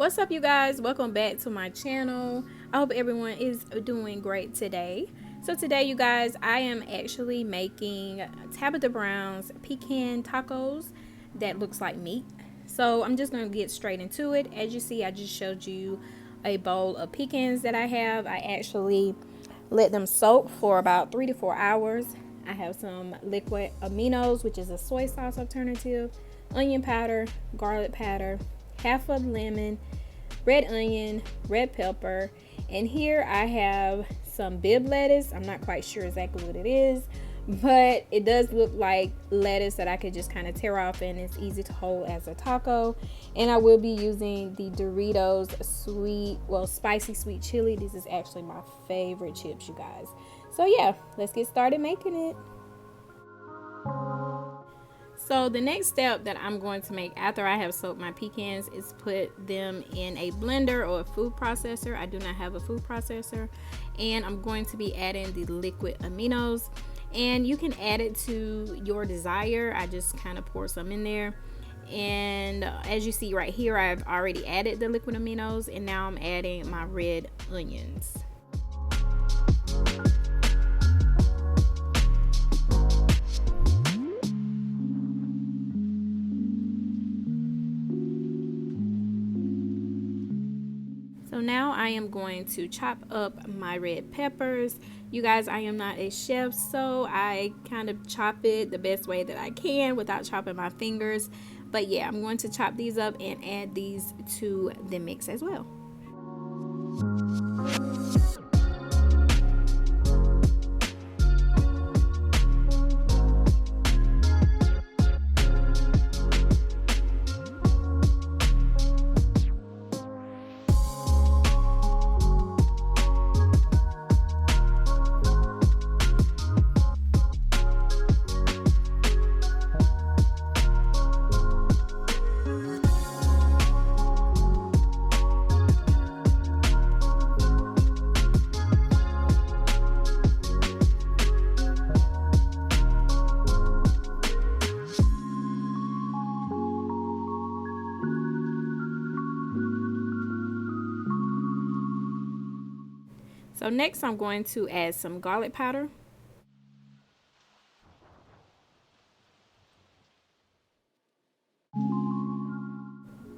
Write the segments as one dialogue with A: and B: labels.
A: What's up, you guys? Welcome back to my channel. I hope everyone is doing great today. So today, you guys, I am actually making Tabitha Brown's pecan tacos that looks like meat. So I'm just going to get straight into it. As you see, I just showed you a bowl of pecans that I have. I actually let them soak for about 3 to 4 hours. I have some liquid aminos, which is a soy sauce alternative, onion powder, garlic powder, half a lemon, red onion, red pepper, and here I have some bib lettuce. I'm not quite sure exactly what it is, but it does look like lettuce that I could just kind of tear off, and it's easy to hold as a taco. And I will be using the Doritos spicy sweet chili. This is actually my favorite chips, you guys. So yeah, let's get started making it. So the next step that I'm going to make after I have soaked my pecans is put them in a blender or a food processor. I do not have a food processor. And I'm going to be adding the liquid aminos. And you can add it to your desire. I just kind of pour some in there. And as you see right here, I've already added the liquid aminos. And now I'm adding my red onions. So now I am going to chop up my red peppers. You guys, I am not a chef, so I kind of chop it the best way that I can without chopping my fingers. But yeah, I'm going to chop these up and add these to the mix as well. So next I'm going to add some garlic powder.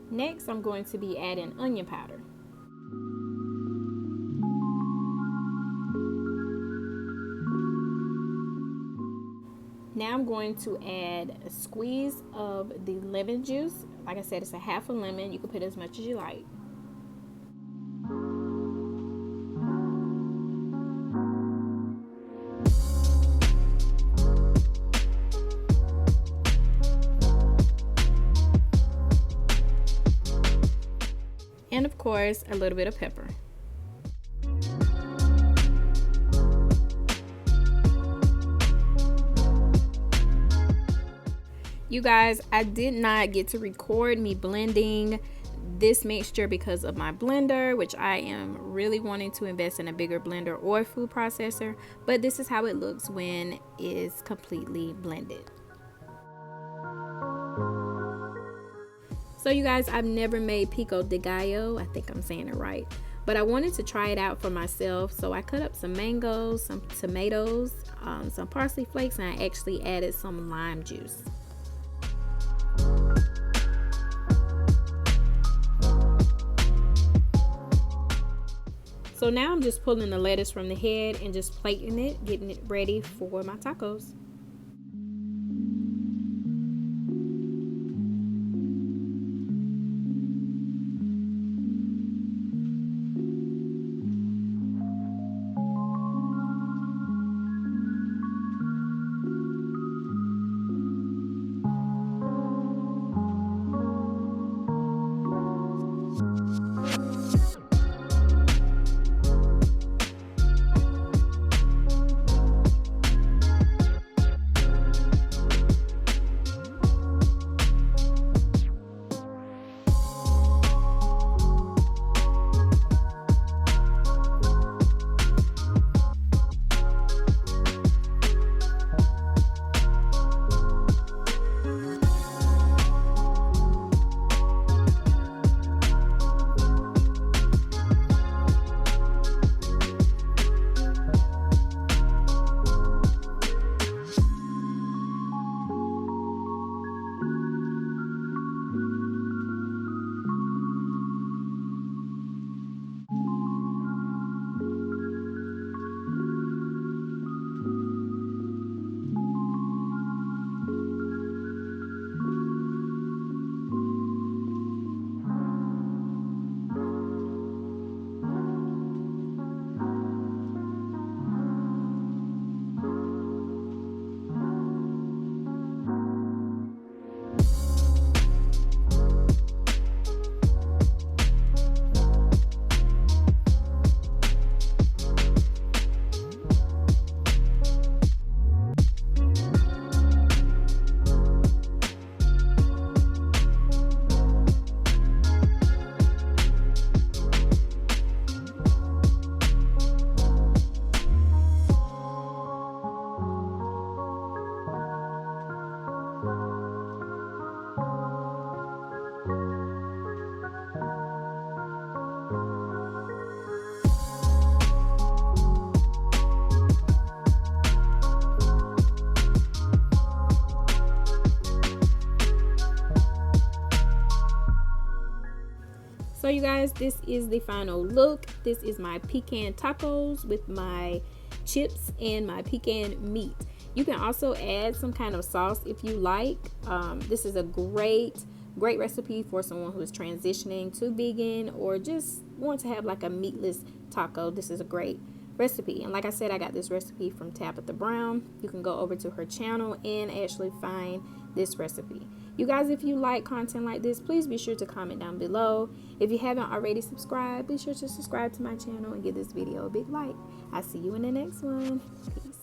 A: Next I'm going to be adding onion powder. Now I'm going to add a squeeze of the lemon juice. Like I said, it's a half a lemon. You can put as much as you like. And of course, a little bit of pepper. You guys, I did not get to record me blending this mixture because of my blender, which I am really wanting to invest in a bigger blender or food processor, but this is how it looks when it's completely blended. So you guys, I've never made pico de gallo. I think I'm saying it right. But I wanted to try it out for myself. So I cut up some mangoes, some tomatoes, some parsley flakes, and I actually added some lime juice. So now I'm just pulling the lettuce from the head and just plating it, getting it ready for my tacos. guys, this is the final look. This is my pecan tacos with my chips and my pecan meat. You can also add some kind of sauce if you like. This is a great recipe for someone who is transitioning to vegan or just want to have like a meatless taco. This is a great recipe. And like I said, I got this recipe from Tabitha Brown. You can go over to her channel and actually find this recipe. You guys, if you like content like this, please be sure to comment down below. If you haven't already subscribed, be sure to subscribe to my channel and give this video a big like. I'll see you in the next one. Peace.